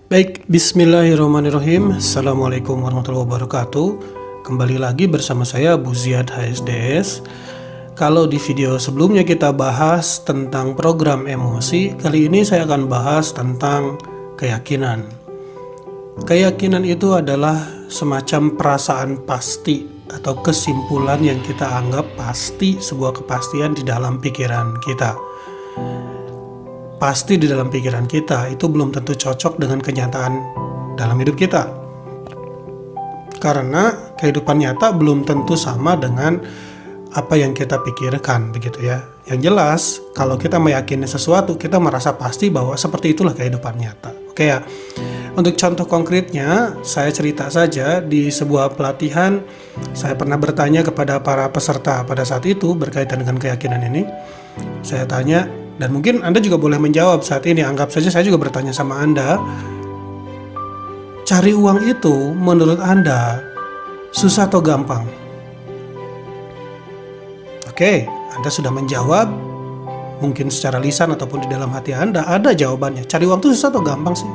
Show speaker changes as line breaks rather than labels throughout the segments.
Baik, bismillahirrahmanirrahim. Assalamualaikum warahmatullahi wabarakatuh. Kembali lagi bersama saya Abu Ziyad HSDS. Kalau di video sebelumnya kita bahas tentang program emosi, kali ini saya akan bahas tentang keyakinan. Keyakinan itu adalah semacam perasaan pasti atau kesimpulan yang kita anggap pasti, sebuah kepastian di dalam pikiran kita. Pasti di dalam pikiran kita itu belum tentu cocok dengan kenyataan dalam hidup kita. Karena kehidupan nyata belum tentu sama dengan apa yang kita pikirkan, begitu ya. Yang jelas, kalau kita meyakini sesuatu, kita merasa pasti bahwa seperti itulah kehidupan nyata. Oke ya. Untuk contoh konkretnya, saya cerita saja di sebuah pelatihan, saya pernah bertanya kepada para peserta pada saat itu berkaitan dengan keyakinan ini. Saya tanya, dan mungkin Anda juga boleh menjawab saat ini. Anggap saja saya juga bertanya sama Anda. Cari uang itu menurut Anda susah atau gampang? Oke, Anda sudah menjawab. Mungkin secara lisan ataupun di dalam hati Anda ada jawabannya. Cari uang itu susah atau gampang sih?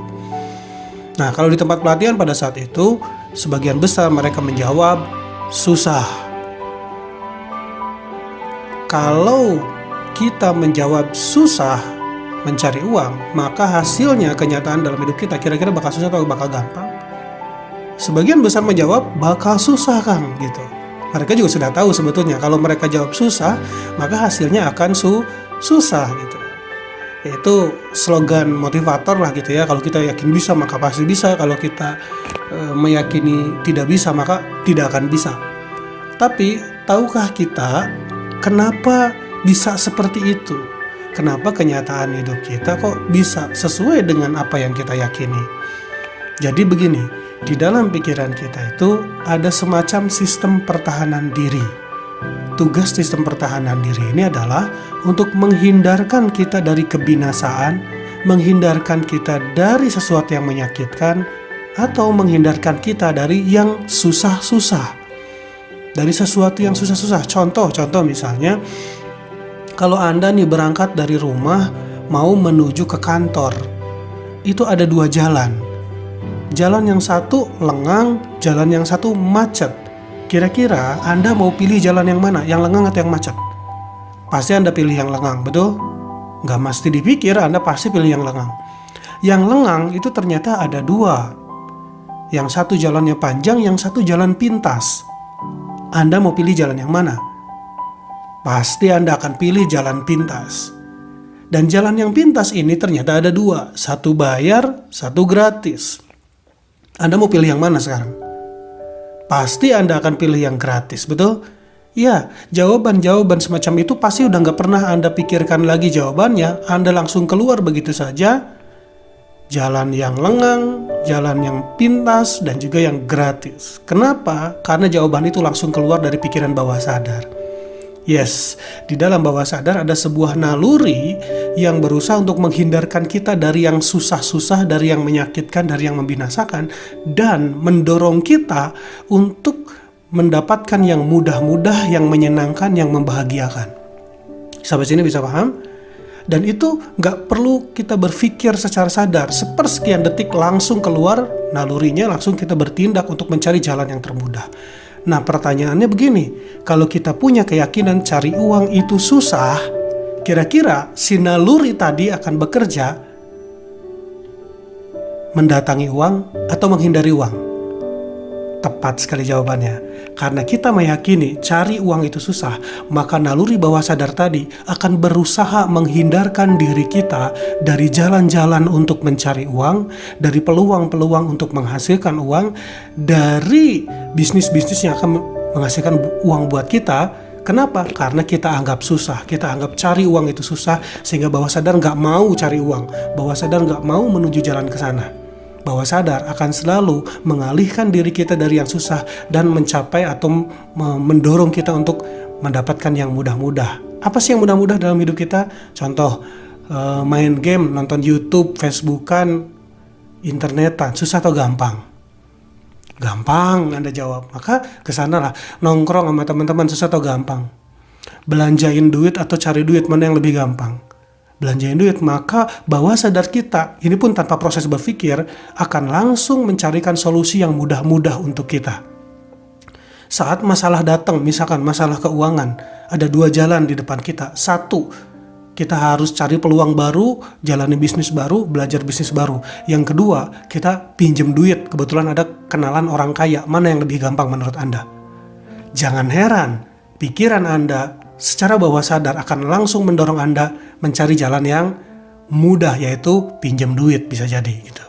Nah, kalau di tempat pelatihan pada saat itu, sebagian besar mereka menjawab susah. Kalau kita menjawab susah mencari uang, maka hasilnya kenyataan dalam hidup kita kira-kira bakal susah atau bakal gampang? Sebagian besar menjawab bakal susah, Kang, gitu. Mereka juga sudah tahu sebetulnya kalau mereka jawab susah, maka hasilnya akan susah gitu. Itu slogan motivator lah gitu ya. Kalau kita yakin bisa maka pasti bisa. Kalau kita meyakini tidak bisa maka tidak akan bisa. Tapi tahukah kita kenapa bisa seperti itu? Kenapa kenyataan hidup kita kok bisa sesuai dengan apa yang kita yakini? Jadi begini, di dalam pikiran kita itu ada semacam sistem pertahanan diri. Tugas sistem pertahanan diri ini adalah untuk menghindarkan kita dari kebinasaan, menghindarkan kita dari sesuatu yang menyakitkan, atau menghindarkan kita dari yang susah-susah. Dari sesuatu yang susah-susah. Contoh misalnya, kalau Anda nih berangkat dari rumah mau menuju ke kantor, itu ada dua jalan. Jalan yang satu lengang, jalan yang satu macet. Kira-kira Anda mau pilih jalan yang mana? Yang lengang atau yang macet? Pasti Anda pilih yang lengang, betul? Nggak mesti dipikir, Anda pasti pilih yang lengang. Yang lengang itu ternyata ada dua. Yang satu jalannya panjang, yang satu jalan pintas. Anda mau pilih jalan yang mana? Pasti Anda akan pilih jalan pintas. Dan jalan yang pintas ini ternyata ada dua. Satu bayar, satu gratis. Anda mau pilih yang mana sekarang? Pasti Anda akan pilih yang gratis, betul? Ya, jawaban-jawaban semacam itu pasti udah nggak pernah Anda pikirkan lagi jawabannya. Anda langsung keluar begitu saja. Jalan yang lengang, jalan yang pintas, dan juga yang gratis. Kenapa? Karena jawaban itu langsung keluar dari pikiran bawah sadar. Yes, di dalam bawah sadar ada sebuah naluri yang berusaha untuk menghindarkan kita dari yang susah-susah, dari yang menyakitkan, dari yang membinasakan, dan mendorong kita untuk mendapatkan yang mudah-mudah, yang menyenangkan, yang membahagiakan. Sampai sini bisa paham? Dan itu nggak perlu kita berpikir secara sadar. Sepersekian detik langsung keluar nalurinya, langsung kita bertindak untuk mencari jalan yang termudah. Nah, pertanyaannya begini, kalau kita punya keyakinan cari uang itu susah, kira-kira si naluri tadi akan bekerja mendatangi uang atau menghindari uang? Tepat sekali jawabannya. Karena kita meyakini cari uang itu susah, maka naluri bawah sadar tadi akan berusaha menghindarkan diri kita dari jalan-jalan untuk mencari uang, dari peluang-peluang untuk menghasilkan uang, dari bisnis-bisnis yang akan menghasilkan uang buat kita. Kenapa? Karena kita anggap susah, kita anggap cari uang itu susah, sehingga bawah sadar nggak mau cari uang, bawah sadar nggak mau menuju jalan ke sana. Bawah sadar akan selalu mengalihkan diri kita dari yang susah dan mencapai atau mendorong kita untuk mendapatkan yang mudah-mudah. Apa sih yang mudah-mudah dalam hidup kita? Contoh, main game, nonton YouTube, Facebookan, internetan, susah atau gampang? Gampang, Anda jawab. Maka kesana lah, nongkrong sama teman-teman susah atau gampang? Belanjain duit atau cari duit, mana yang lebih gampang? belanjain duit, maka bawah sadar kita, ini pun tanpa proses berpikir, akan langsung mencarikan solusi yang mudah-mudah untuk kita. Saat masalah datang, misalkan masalah keuangan, ada dua jalan di depan kita. Satu, kita harus cari peluang baru, jalani bisnis baru, belajar bisnis baru. Yang kedua, kita pinjem duit, kebetulan ada kenalan orang kaya, mana yang lebih gampang menurut Anda? Jangan heran, pikiran Anda secara bawah sadar akan langsung mendorong Anda mencari jalan yang mudah, yaitu pinjam duit bisa jadi gitu.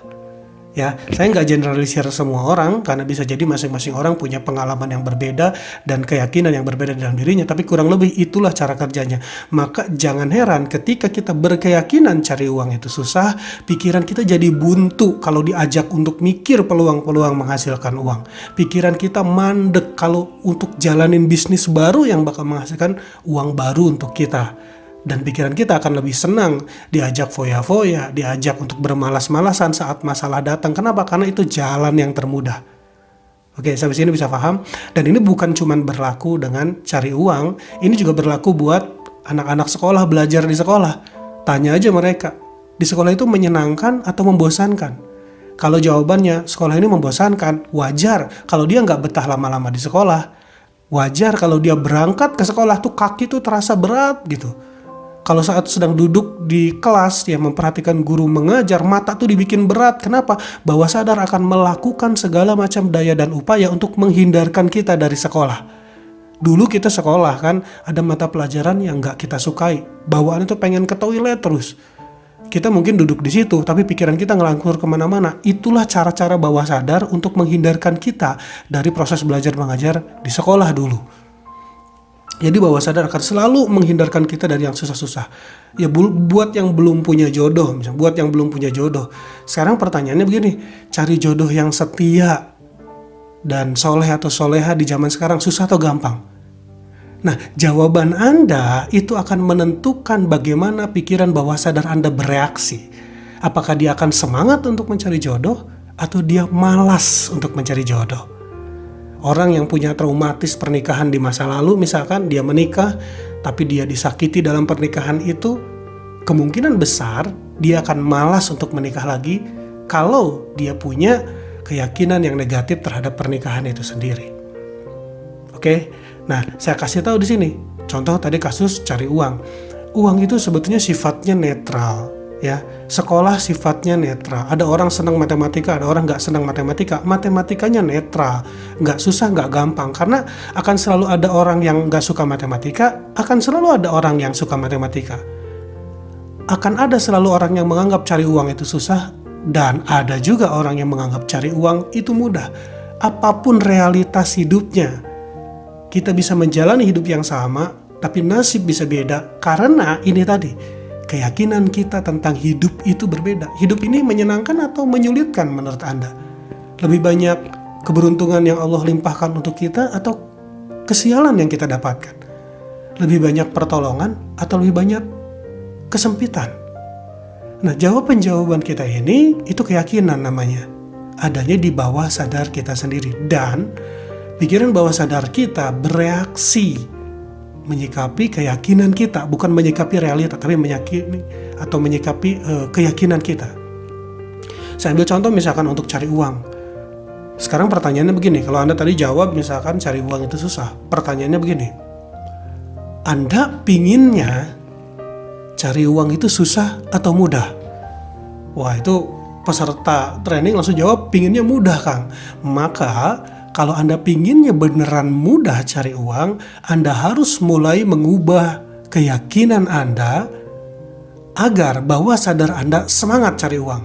Ya, saya nggak generalisir semua orang karena bisa jadi masing-masing orang punya pengalaman yang berbeda dan keyakinan yang berbeda dalam dirinya, tapi kurang lebih itulah cara kerjanya. Maka jangan heran ketika kita berkeyakinan cari uang itu susah, pikiran kita jadi buntu kalau diajak untuk mikir peluang-peluang menghasilkan uang. Pikiran kita mandek kalau untuk jalanin bisnis baru yang bakal menghasilkan uang baru untuk kita. Dan pikiran kita akan lebih senang diajak foya-foya, diajak untuk bermalas-malasan saat masalah datang. Kenapa? Karena itu jalan yang termudah. Oke, sampai sini bisa paham? Dan ini bukan cuma berlaku dengan cari uang, ini juga berlaku buat anak-anak sekolah belajar di sekolah. Tanya aja mereka, di sekolah itu menyenangkan atau membosankan? Kalau jawabannya, sekolah ini membosankan, wajar kalau dia nggak betah lama-lama di sekolah. Wajar kalau dia berangkat ke sekolah tuh kaki tuh terasa berat gitu. Kalau saat sedang duduk di kelas, ya memperhatikan guru mengajar, mata tuh dibikin berat. Kenapa? Bawah sadar akan melakukan segala macam daya dan upaya untuk menghindarkan kita dari sekolah. Dulu kita sekolah kan, ada mata pelajaran yang nggak kita sukai. Bawaan itu pengen ke toilet terus. Kita mungkin duduk di situ, tapi pikiran kita ngelangkur kemana-mana. Itulah cara-cara bawah sadar untuk menghindarkan kita dari proses belajar mengajar di sekolah dulu. Jadi bawah sadar akan selalu menghindarkan kita dari yang susah-susah. Ya buat yang belum punya jodoh, misalnya buat yang belum punya jodoh. Sekarang pertanyaannya begini, cari jodoh yang setia dan soleh atau soleha di zaman sekarang susah atau gampang? Nah, jawaban Anda itu akan menentukan bagaimana pikiran bawah sadar Anda bereaksi. Apakah dia akan semangat untuk mencari jodoh atau dia malas untuk mencari jodoh? Orang yang punya traumatis pernikahan di masa lalu, misalkan dia menikah, tapi dia disakiti dalam pernikahan itu, kemungkinan besar dia akan malas untuk menikah lagi kalau dia punya keyakinan yang negatif terhadap pernikahan itu sendiri. Oke, nah saya kasih tahu di sini. Contoh tadi kasus cari uang. Uang itu sebetulnya sifatnya netral. Ya, sekolah sifatnya netral. Ada orang senang matematika, ada orang nggak senang matematika. Matematikanya netral, nggak susah, nggak gampang. Karena akan selalu ada orang yang nggak suka matematika, akan selalu ada orang yang suka matematika. Akan ada selalu orang yang menganggap cari uang itu susah, dan ada juga orang yang menganggap cari uang itu mudah. Apapun realitas hidupnya, kita bisa menjalani hidup yang sama, tapi nasib bisa beda. Karena ini tadi, keyakinan kita tentang hidup itu berbeda. Hidup ini menyenangkan atau menyulitkan menurut Anda? Lebih banyak keberuntungan yang Allah limpahkan untuk kita atau kesialan yang kita dapatkan? Lebih banyak pertolongan atau lebih banyak kesempitan? Nah, jawaban kita ini itu keyakinan namanya. Adanya di bawah sadar kita sendiri. Dan pikiran bawah sadar kita bereaksi menyikapi keyakinan kita, bukan menyikapi realita, tapi menyikapi keyakinan kita. Saya ambil contoh misalkan untuk cari uang. Sekarang pertanyaannya begini, kalau Anda tadi jawab misalkan cari uang itu susah. Pertanyaannya begini, Anda pinginnya cari uang itu susah atau mudah? Wah, itu peserta training langsung jawab pinginnya mudah, Kang. Maka kalau Anda pinginnya beneran mudah cari uang, Anda harus mulai mengubah keyakinan Anda agar bawah sadar Anda semangat cari uang.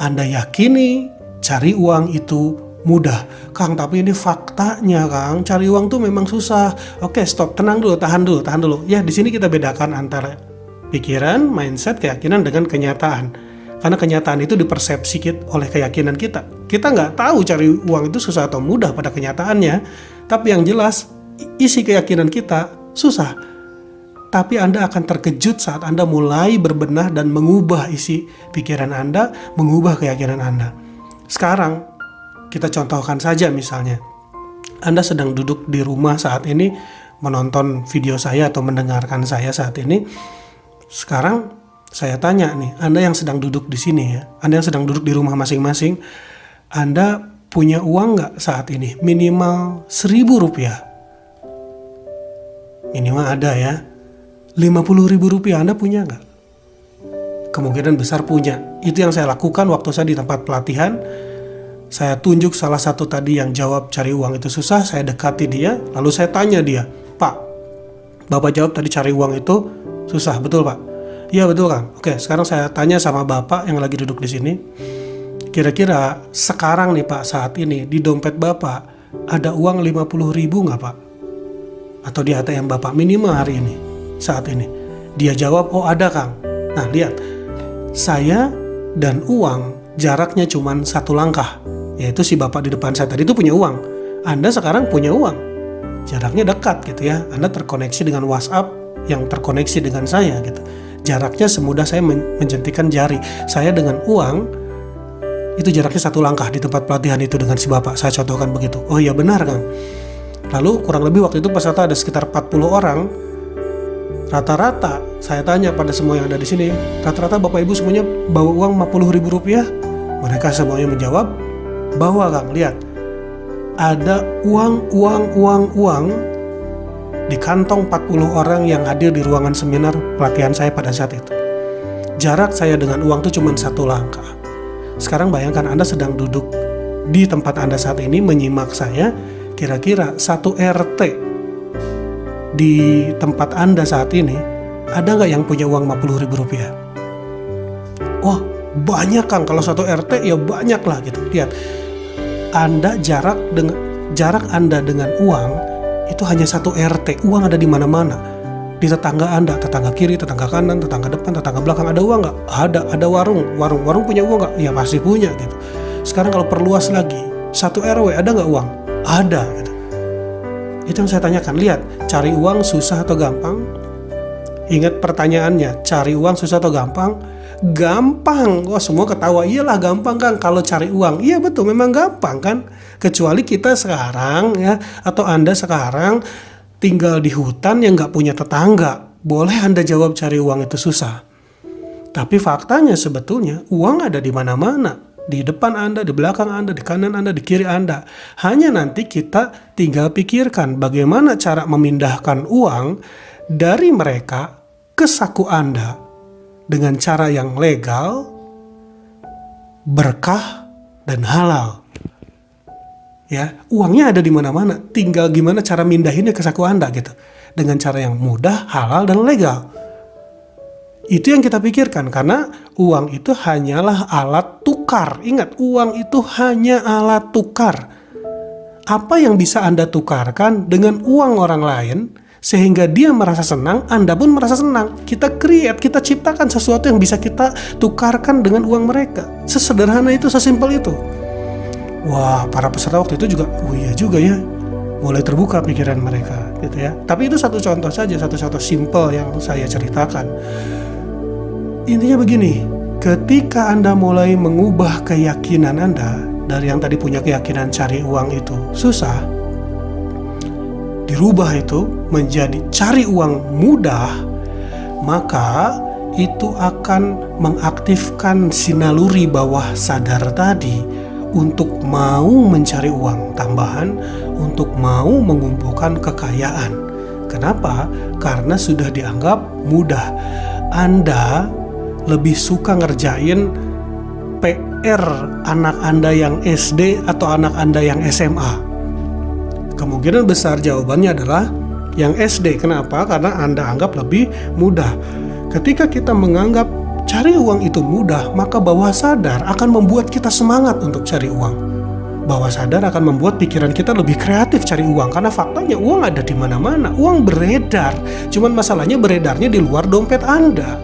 Anda yakini cari uang itu mudah. Kang, tapi ini faktanya, Kang. Cari uang tuh memang susah. Oke, stop, tenang dulu, tahan dulu. Ya, di sini kita bedakan antara pikiran, mindset, keyakinan dengan kenyataan. Karena kenyataan itu dipersepsi oleh keyakinan kita. Kita nggak tahu cari uang itu susah atau mudah pada kenyataannya. Tapi yang jelas, isi keyakinan kita susah. Tapi Anda akan terkejut saat Anda mulai berbenah dan mengubah isi pikiran Anda, mengubah keyakinan Anda. Sekarang, kita contohkan saja misalnya. Anda sedang duduk di rumah saat ini, menonton video saya atau mendengarkan saya saat ini. Sekarang saya tanya nih, Anda yang sedang duduk di sini ya, Anda yang sedang duduk di rumah masing-masing, Anda punya uang nggak saat ini? Minimal 1.000 rupiah. Minimal ada ya. 50.000 rupiah Anda punya nggak? Kemungkinan besar punya. Itu yang saya lakukan waktu saya di tempat pelatihan. Saya tunjuk salah satu tadi yang jawab cari uang itu susah, saya dekati dia, lalu saya tanya dia, Pak, Bapak jawab tadi cari uang itu susah, betul Pak? Iya betul Kang. Oke, sekarang saya tanya sama Bapak yang lagi duduk di sini. Kira-kira sekarang nih Pak, saat ini di dompet Bapak ada uang 50.000 nggak Pak? Atau di ATM Bapak minimal hari ini, saat ini? Dia jawab, oh ada Kang. Nah lihat, saya dan uang jaraknya cuma 1 langkah. Yaitu si Bapak di depan saya tadi itu punya uang. Anda sekarang punya uang. Jaraknya dekat gitu ya. Anda terkoneksi dengan WhatsApp yang terkoneksi dengan saya gitu. Jaraknya semudah saya menjentikan jari. Saya dengan uang itu jaraknya 1 langkah di tempat pelatihan itu dengan si Bapak. Saya contohkan begitu. Oh iya benar Kang. Lalu kurang lebih waktu itu peserta ada sekitar 40 orang. Rata-rata saya tanya pada semua yang ada di sini, rata-rata Bapak Ibu semuanya bawa uang 50.000 rupiah? Mereka semuanya menjawab, bawa Kang. Lihat, ada uang di kantong 40 orang yang hadir di ruangan seminar pelatihan saya pada saat itu. Jarak saya dengan uang itu cuma 1 langkah. Sekarang bayangkan Anda sedang duduk di tempat Anda saat ini menyimak saya, kira-kira 1 RT di tempat Anda saat ini, ada nggak yang punya uang 50.000 rupiah? Wah, banyak Kang. Kalau 1 RT ya banyak lah gitu. Lihat, Anda jarak Anda dengan uang itu hanya 1 RT. Uang ada di mana-mana. Di tetangga Anda, tetangga kiri, tetangga kanan, tetangga depan, tetangga belakang, ada uang nggak? Ada warung punya uang nggak? Ya pasti punya gitu. Sekarang kalau perluas lagi, 1 RW ada nggak uang? Ada gitu. Itu yang saya tanyakan. Lihat, cari uang susah atau gampang? Ingat pertanyaannya, cari uang susah atau gampang? Gampang. Wah, semua ketawa. Iyalah gampang Kang kalau cari uang. Iya betul, memang gampang kan. Kecuali kita sekarang ya, atau Anda sekarang tinggal di hutan yang nggak punya tetangga. Boleh Anda jawab cari uang itu susah. Tapi faktanya sebetulnya uang ada di mana-mana. Di depan Anda, di belakang Anda, di kanan Anda, di kiri Anda. Hanya nanti kita tinggal pikirkan bagaimana cara memindahkan uang dari mereka ke saku Anda dengan cara yang legal, berkah, dan halal. Ya, uangnya ada di mana-mana. Tinggal gimana cara mindahinnya ke saku Anda gitu. Dengan cara yang mudah, halal, dan legal. Itu yang kita pikirkan, karena uang itu hanyalah alat tukar. Ingat, uang itu hanya alat tukar. Apa yang bisa Anda tukarkan dengan uang orang lain sehingga dia merasa senang, Anda pun merasa senang. Kita create, kita ciptakan sesuatu yang bisa kita tukarkan dengan uang mereka. Sesederhana itu, sesimpel itu. Wah, para peserta waktu itu juga, oh iya juga ya, mulai terbuka pikiran mereka gitu ya. Tapi itu satu contoh saja, satu simple yang saya ceritakan. Intinya begini, ketika Anda mulai mengubah keyakinan Anda dari yang tadi punya keyakinan cari uang itu susah, dirubah itu menjadi cari uang mudah, maka itu akan mengaktifkan si naluri bawah sadar tadi untuk mau mencari uang tambahan, untuk mau mengumpulkan kekayaan. Kenapa? Karena sudah dianggap mudah. Anda lebih suka ngerjain PR anak Anda yang SD atau anak Anda yang SMA? Kemungkinan besar jawabannya adalah yang SD. Kenapa? Karena Anda anggap lebih mudah. Ketika kita menganggap cari uang itu mudah, maka bawah sadar akan membuat kita semangat untuk cari uang. Bawah sadar akan membuat pikiran kita lebih kreatif cari uang, karena faktanya uang ada di mana-mana. Uang beredar, cuman masalahnya beredarnya di luar dompet Anda.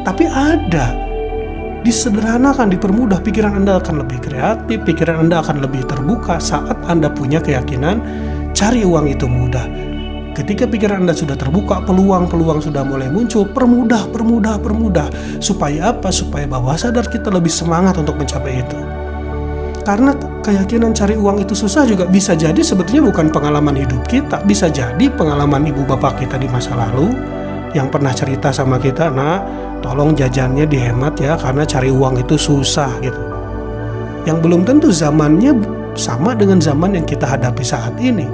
Tapi ada, disederhanakan, dipermudah, pikiran Anda akan lebih kreatif, pikiran Anda akan lebih terbuka saat Anda punya keyakinan cari uang itu mudah. Ketika pikiran Anda sudah terbuka, peluang-peluang sudah mulai muncul, permudah. Supaya apa? Supaya bawah sadar kita lebih semangat untuk mencapai itu. Karena keyakinan cari uang itu susah juga bisa jadi sebetulnya bukan pengalaman hidup kita, bisa jadi pengalaman ibu bapak kita di masa lalu, yang pernah cerita sama kita, nah tolong jajannya dihemat ya karena cari uang itu susah gitu. Yang belum tentu zamannya sama dengan zaman yang kita hadapi saat ini.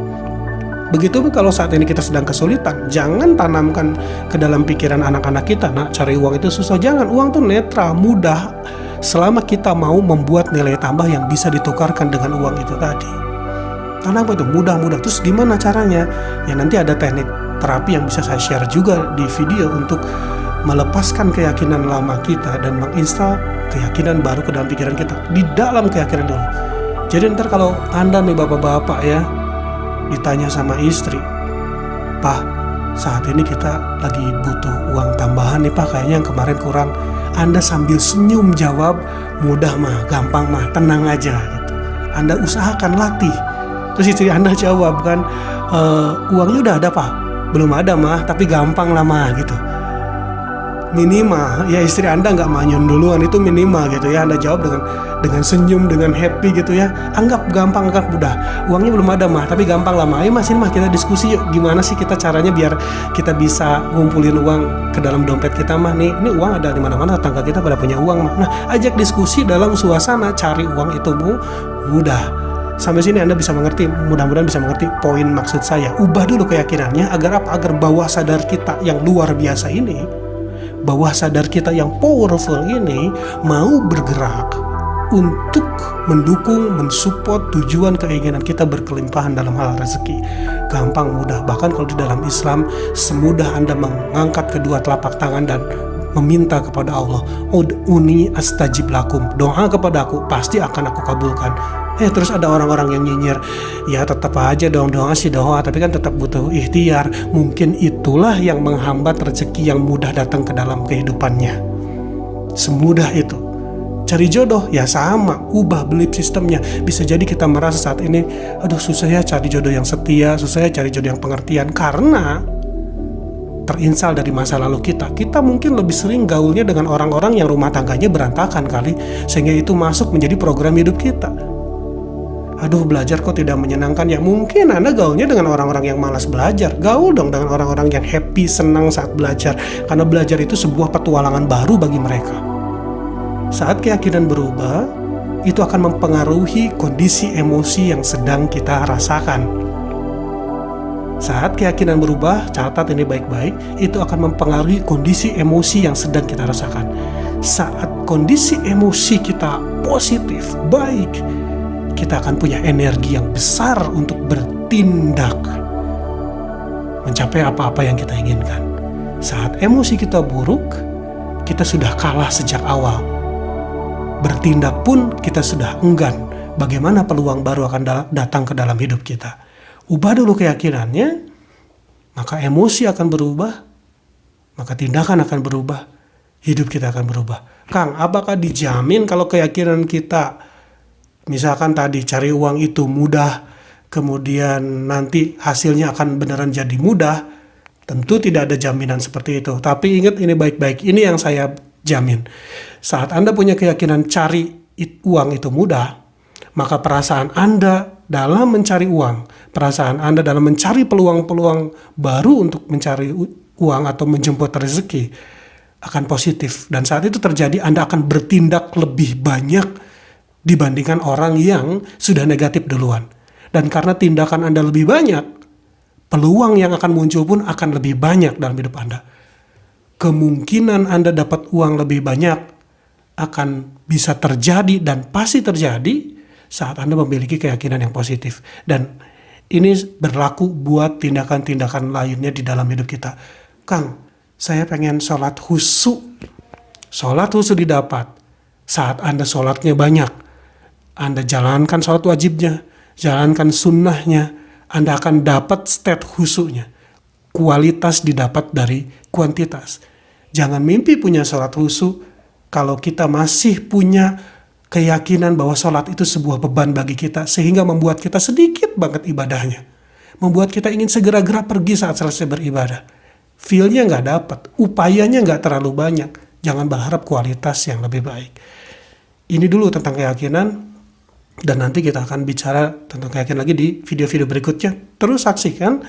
Begitupun kalau saat ini kita sedang kesulitan, jangan tanamkan ke dalam pikiran anak-anak kita, nah cari uang itu susah. Jangan, uang tuh netral, mudah, selama kita mau membuat nilai tambah yang bisa ditukarkan dengan uang itu tadi. Karena apa itu? Mudah-mudah. Terus gimana caranya? Ya nanti ada teknik terapi yang bisa saya share juga di video untuk melepaskan keyakinan lama kita dan menginstal keyakinan baru ke dalam pikiran kita, di dalam keyakinan dulu. Jadi ntar kalau Anda nih bapak-bapak ya, ditanya sama istri, "Pak, saat ini kita lagi butuh uang tambahan nih Pak, kayaknya yang kemarin kurang." Anda sambil senyum jawab, "Mudah mah, gampang mah, tenang aja." Gitu. Anda usahakan latih. Terus istri Anda jawab kan, "Uangnya udah ada Pak?" "Belum ada mah, tapi gampang lah mah." Gitu. Minimal ya istri Anda nggak manyun duluan, itu minimal gitu ya. Anda jawab dengan senyum, dengan happy gitu ya. Anggap gampang, anggap mudah. "Uangnya belum ada mah, tapi gampang lah mah. Ayo mas, ini mah kita diskusi yuk. Gimana sih kita caranya biar kita bisa ngumpulin uang ke dalam dompet kita mah nih. Ini uang ada di mana-mana, tetangga kita pada punya uang mah." Nah, ajak diskusi dalam suasana cari uang itu mudah. Sampai sini Anda bisa mengerti, mudah-mudahan bisa mengerti poin maksud saya. Ubah dulu keyakinannya agar apa? Agar bawah sadar kita yang luar biasa ini, bawah sadar kita yang powerful ini mau bergerak untuk mendukung, mensupport tujuan keinginan kita berkelimpahan dalam hal rezeki. Gampang, mudah. Bahkan kalau di dalam Islam, semudah Anda mengangkat kedua telapak tangan dan meminta kepada Allah, "Ud'uni astajib lakum." Doa kepada aku, pasti akan aku kabulkan. Terus ada orang-orang yang nyinyir, "Ya tetap aja dong, doa sih doa, tapi kan tetap butuh ikhtiar." Mungkin itulah yang menghambat rezeki yang mudah datang ke dalam kehidupannya. Semudah itu. Cari jodoh, ya sama, ubah belief sistemnya. Bisa jadi kita merasa saat ini, aduh susah ya cari jodoh yang setia, susah ya cari jodoh yang pengertian, karena terinstal dari masa lalu kita. Kita mungkin lebih sering gaulnya dengan orang-orang yang rumah tangganya berantakan kali, sehingga itu masuk menjadi program hidup kita. Aduh, belajar kok tidak menyenangkan. Ya mungkin Anda gaulnya dengan orang-orang yang malas belajar. Gaul dong dengan orang-orang yang happy, senang saat belajar. Karena belajar itu sebuah petualangan baru bagi mereka. Saat keyakinan berubah, itu akan mempengaruhi kondisi emosi yang sedang kita rasakan. Saat keyakinan berubah, catat ini baik-baik, itu akan mempengaruhi kondisi emosi yang sedang kita rasakan. Saat kondisi emosi kita positif, baik, kita akan punya energi yang besar untuk bertindak mencapai apa-apa yang kita inginkan. Saat emosi kita buruk, kita sudah kalah sejak awal. Bertindak pun kita sudah enggan. Bagaimana peluang baru akan datang ke dalam hidup kita? Ubah dulu keyakinannya, maka emosi akan berubah, maka tindakan akan berubah, hidup kita akan berubah. Kang, apakah dijamin kalau keyakinan kita, misalkan tadi cari uang itu mudah, kemudian nanti hasilnya akan beneran jadi mudah? Tentu tidak ada jaminan seperti itu. Tapi ingat ini baik-baik, ini yang saya jamin. Saat Anda punya keyakinan cari uang itu mudah, maka perasaan Anda dalam mencari uang, perasaan Anda dalam mencari peluang-peluang baru untuk mencari uang atau menjemput rezeki akan positif. Dan saat itu terjadi, Anda akan bertindak lebih banyak dibandingkan orang yang sudah negatif duluan. Dan karena tindakan Anda lebih banyak, peluang yang akan muncul pun akan lebih banyak dalam hidup Anda. Kemungkinan Anda dapat uang lebih banyak akan bisa terjadi dan pasti terjadi saat Anda memiliki keyakinan yang positif. Dan ini berlaku buat tindakan-tindakan lainnya di dalam hidup kita. Kang, saya pengen sholat khusyuk. Sholat khusyuk didapat saat Anda sholatnya banyak. Anda jalankan sholat wajibnya, jalankan sunnahnya, Anda akan dapat state khusyuknya. Kualitas didapat dari kuantitas. Jangan mimpi punya sholat khusyuk kalau kita masih punya keyakinan bahwa sholat itu sebuah beban bagi kita, sehingga membuat kita sedikit banget ibadahnya. Membuat kita ingin segera-gera pergi saat selesai beribadah. Feel-nya nggak dapat, upayanya nggak terlalu banyak. Jangan berharap kualitas yang lebih baik. Ini dulu tentang keyakinan, dan nanti kita akan bicara tentang keyakinan lagi di video-video berikutnya. Terus saksikan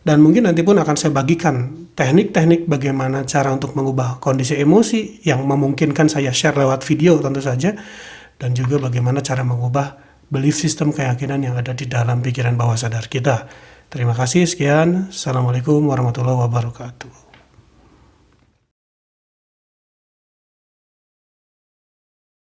Dan mungkin nanti pun akan saya bagikan teknik-teknik bagaimana cara untuk mengubah kondisi emosi yang memungkinkan saya share lewat video tentu saja. Dan juga bagaimana cara mengubah belief system keyakinan yang ada di dalam pikiran bawah sadar kita. Terima kasih, sekian. Assalamualaikum warahmatullahi wabarakatuh.